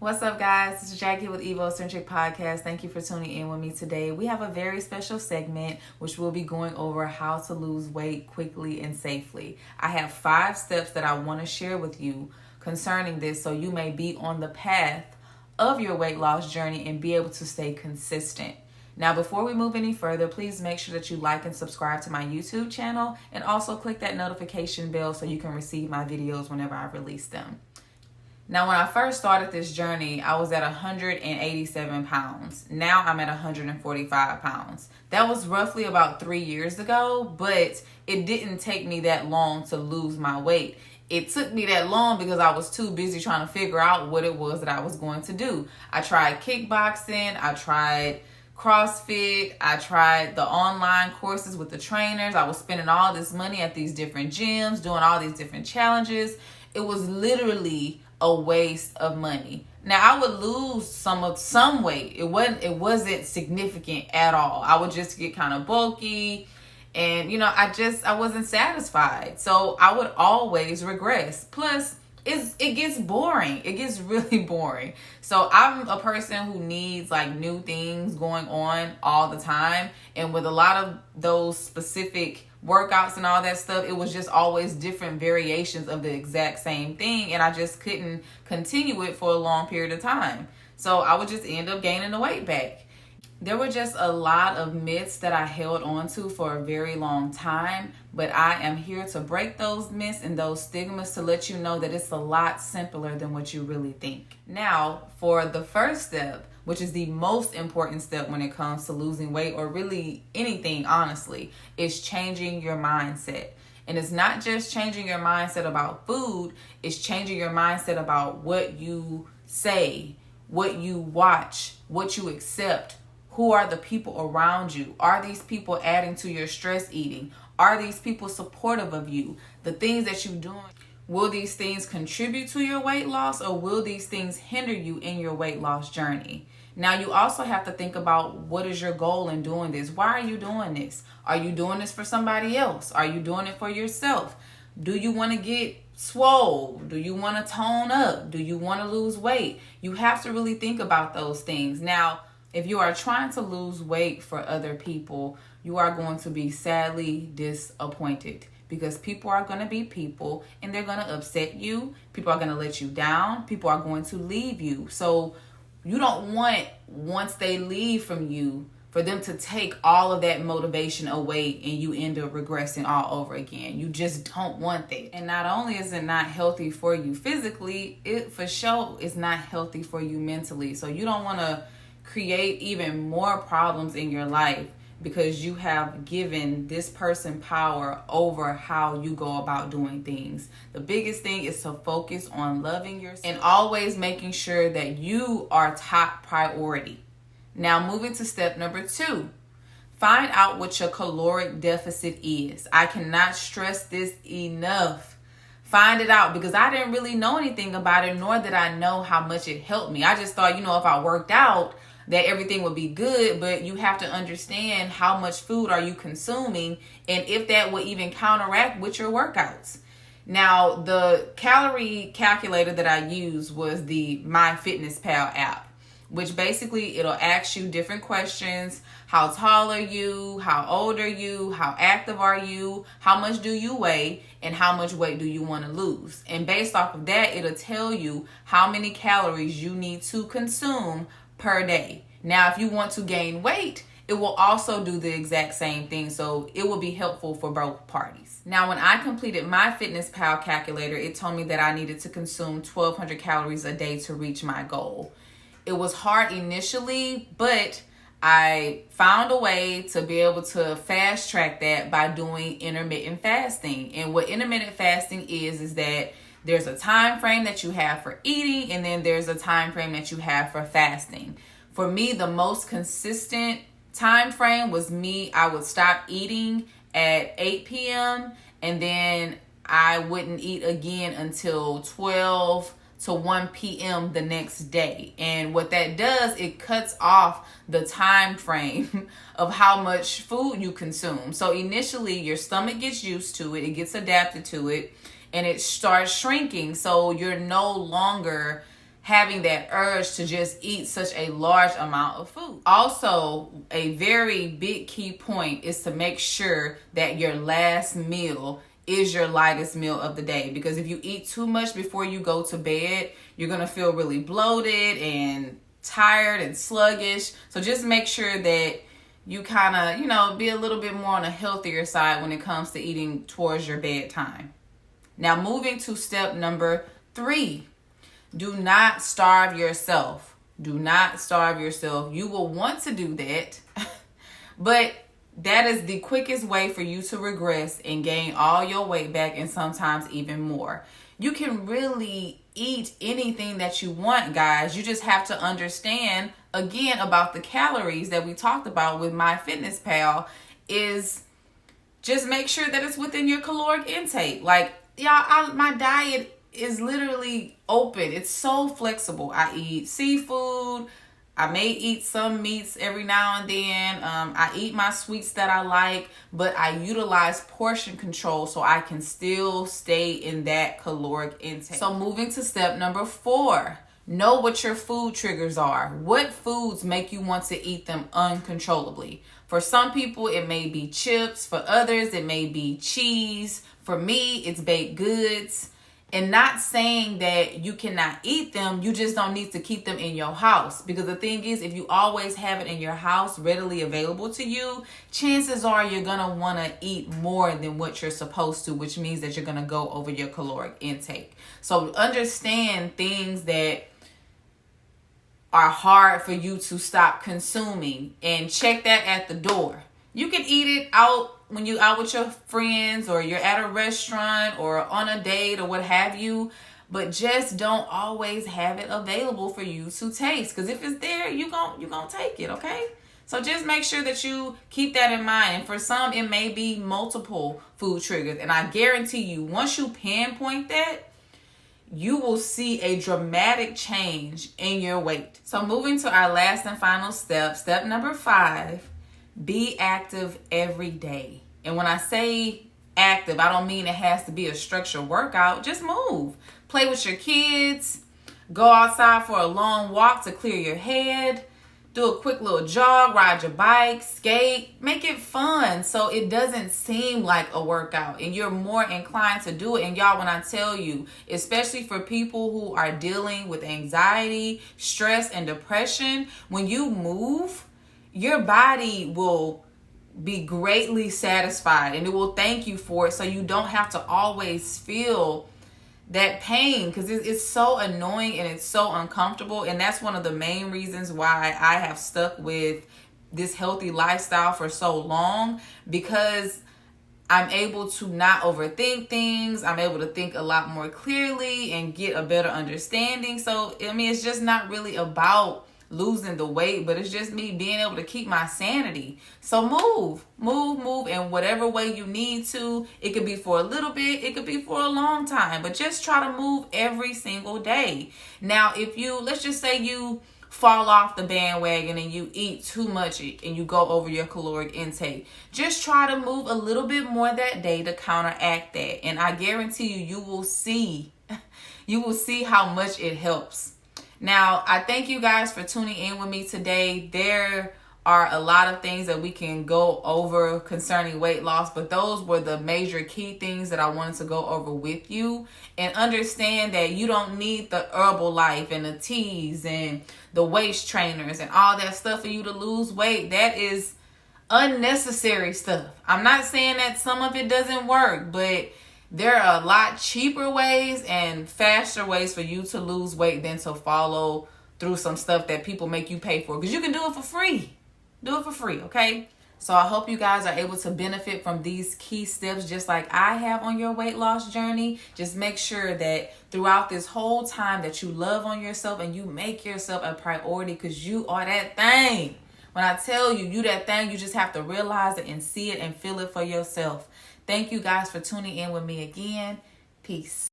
What's up, guys? This is Jackie with Evocentric Podcast. Thank you for tuning in with me today. We have a very special segment which we'll be going over how to lose weight quickly and safely. I have 5 steps that I want to share with you concerning this so you may be on the path of your weight loss journey and be able to stay consistent. Now, before we move any further, please make sure that you like and subscribe to my YouTube channel and also click that notification bell so you can receive my videos whenever I release them. Now, when I first started this journey, I was at 187 pounds. Now I'm at 145 pounds. That was roughly about 3 years ago, but it didn't take me that long to lose my weight. It took me that long because I was too busy trying to figure out what it was that I was going to do. I tried kickboxing, I tried CrossFit, I tried the online courses with the trainers. I was spending all this money at these different gyms, doing all these different challenges. It was literally a waste of money. Now, I would lose some weight. It wasn't significant at all. I would just get kind of bulky and I wasn't satisfied. So I would always regress. Plus, it gets boring. It gets really boring. So I'm a person who needs like new things going on all the time. And with a lot of those specific workouts and all that stuff, it was just always different variations of the exact same thing, and I just couldn't continue it for a long period of time. So I would just end up gaining the weight back. There were just a lot of myths that I held on to for a very long time, but I am here to break those myths and those stigmas to let you know that it's a lot simpler than what you really think. Now, for the first step, which is the most important step when it comes to losing weight or really anything, honestly, is changing your mindset. And it's not just changing your mindset about food, it's changing your mindset about what you say, what you watch, what you accept. Who are the people around you? Are these people adding to your stress eating? Are these people supportive of you? The things that you're doing, will these things contribute to your weight loss or will these things hinder you in your weight loss journey? Now, you also have to think about what is your goal in doing this? Why are you doing this? Are you doing this for somebody else? Are you doing it for yourself? Do you want to get swole? Do you want to tone up? Do you want to lose weight? You have to really think about those things. Now, if you are trying to lose weight for other people, you are going to be sadly disappointed because people are going to be people and they're going to upset you. People are going to let you down. People are going to leave you. So you don't want, once they leave from you, for them to take all of that motivation away and you end up regressing all over again. You just don't want that. And not only is it not healthy for you physically, it for sure is not healthy for you mentally. So you don't want to create even more problems in your life because you have given this person power over how you go about doing things. The biggest thing is to focus on loving yourself and always making sure that you are top priority. Now, moving to step number 2, find out what your caloric deficit is. I cannot stress this enough. Find it out because I didn't really know anything about it, nor did I know how much it helped me. I just thought, if I worked out, that everything would be good, but you have to understand how much food are you consuming and if that would even counteract with your workouts. Now, the calorie calculator that I used was the MyFitnessPal app, which basically it'll ask you different questions. How tall are you? How old are you? How active are you? How much do you weigh? And how much weight do you want to lose? And based off of that, it'll tell you how many calories you need to consume per day. Now, if you want to gain weight, it will also do the exact same thing. So it will be helpful for both parties. Now, when I completed my MyFitnessPal calculator, it told me that I needed to consume 1,200 calories a day to reach my goal. It was hard initially, but I found a way to be able to fast track that by doing intermittent fasting. And what intermittent fasting is that there's a time frame that you have for eating, and then there's a time frame that you have for fasting. For me, the most consistent time frame was I would stop eating at 8 p.m. and then I wouldn't eat again until 12 to 1 p.m. the next day. And what that does, it cuts off the time frame of how much food you consume. So initially, your stomach gets used to it, it gets adapted to it, and it starts shrinking. So you're no longer having that urge to just eat such a large amount of food. Also, a very big key point is to make sure that your last meal is your lightest meal of the day, because if you eat too much before you go to bed, you're going to feel really bloated and tired and sluggish. So just make sure that you kind of, be a little bit more on a healthier side when it comes to eating towards your bedtime. Now, moving to step number 3. Do not starve yourself. Do not starve yourself. You will want to do that, but that is the quickest way for you to regress and gain all your weight back, and sometimes even more. You can really eat anything that you want, guys. You just have to understand, again, about the calories that we talked about with MyFitnessPal, is just make sure that it's within your caloric intake. Like, y'all, my diet is literally open. It's so flexible. I eat seafood. I may eat some meats every now and then. I eat my sweets that I like, but I utilize portion control so I can still stay in that caloric intake. So moving to step number 4, know what your food triggers are. What foods make you want to eat them uncontrollably? For some people, it may be chips. For others, it may be cheese. For me, it's baked goods. And not saying that you cannot eat them, you just don't need to keep them in your house. Because the thing is, if you always have it in your house readily available to you, chances are you're going to want to eat more than what you're supposed to, which means that you're going to go over your caloric intake. So understand things that are hard for you to stop consuming, and check that at the door. You can eat it out when you're out with your friends, or you're at a restaurant or on a date or what have you, but just don't always have it available for you to taste, because if it's there, you're gonna take it, okay? So just make sure that you keep that in mind. And for some, it may be multiple food triggers, and I guarantee you, once you pinpoint that, you will see a dramatic change in your weight. So moving to our last and final step, step number 5, be active every day. And when I say active, I don't mean it has to be a structured workout. Just move. Play with your kids. Go outside for a long walk to clear your head. Do a quick little jog, ride your bike, skate. Make it fun so it doesn't seem like a workout and you're more inclined to do it. And y'all, when I tell you, especially for people who are dealing with anxiety, stress, and depression, when you move, your body will be greatly satisfied and it will thank you for it, so you don't have to always feel that pain, because it's so annoying and it's so uncomfortable. And that's one of the main reasons why I have stuck with this healthy lifestyle for so long, because I'm able to not overthink things. I'm able to think a lot more clearly and get a better understanding. So, I mean, it's just not really about losing the weight, but it's just me being able to keep my sanity. So move in whatever way you need to. It could be for a little bit, it could be for a long time, but just try to move every single day. Now, if let's just say you fall off the bandwagon and you eat too much and you go over your caloric intake, just try to move a little bit more that day to counteract that. And I guarantee you will see how much it helps. Now, I thank you guys for tuning in with me today. There are a lot of things that we can go over concerning weight loss, but those were the major key things that I wanted to go over with you. And understand that you don't need the Herbalife and the teas and the waist trainers and all that stuff for you to lose weight. That is unnecessary stuff. I'm not saying that some of it doesn't work, but there are a lot cheaper ways and faster ways for you to lose weight than to follow through some stuff that people make you pay for. Because you can do it for free. Do it for free, okay? So I hope you guys are able to benefit from these key steps just like I have on your weight loss journey. Just make sure that throughout this whole time that you love on yourself and you make yourself a priority, because you are that thing. When I tell you, you that thing, you just have to realize it and see it and feel it for yourself. Thank you guys for tuning in with me again. Peace.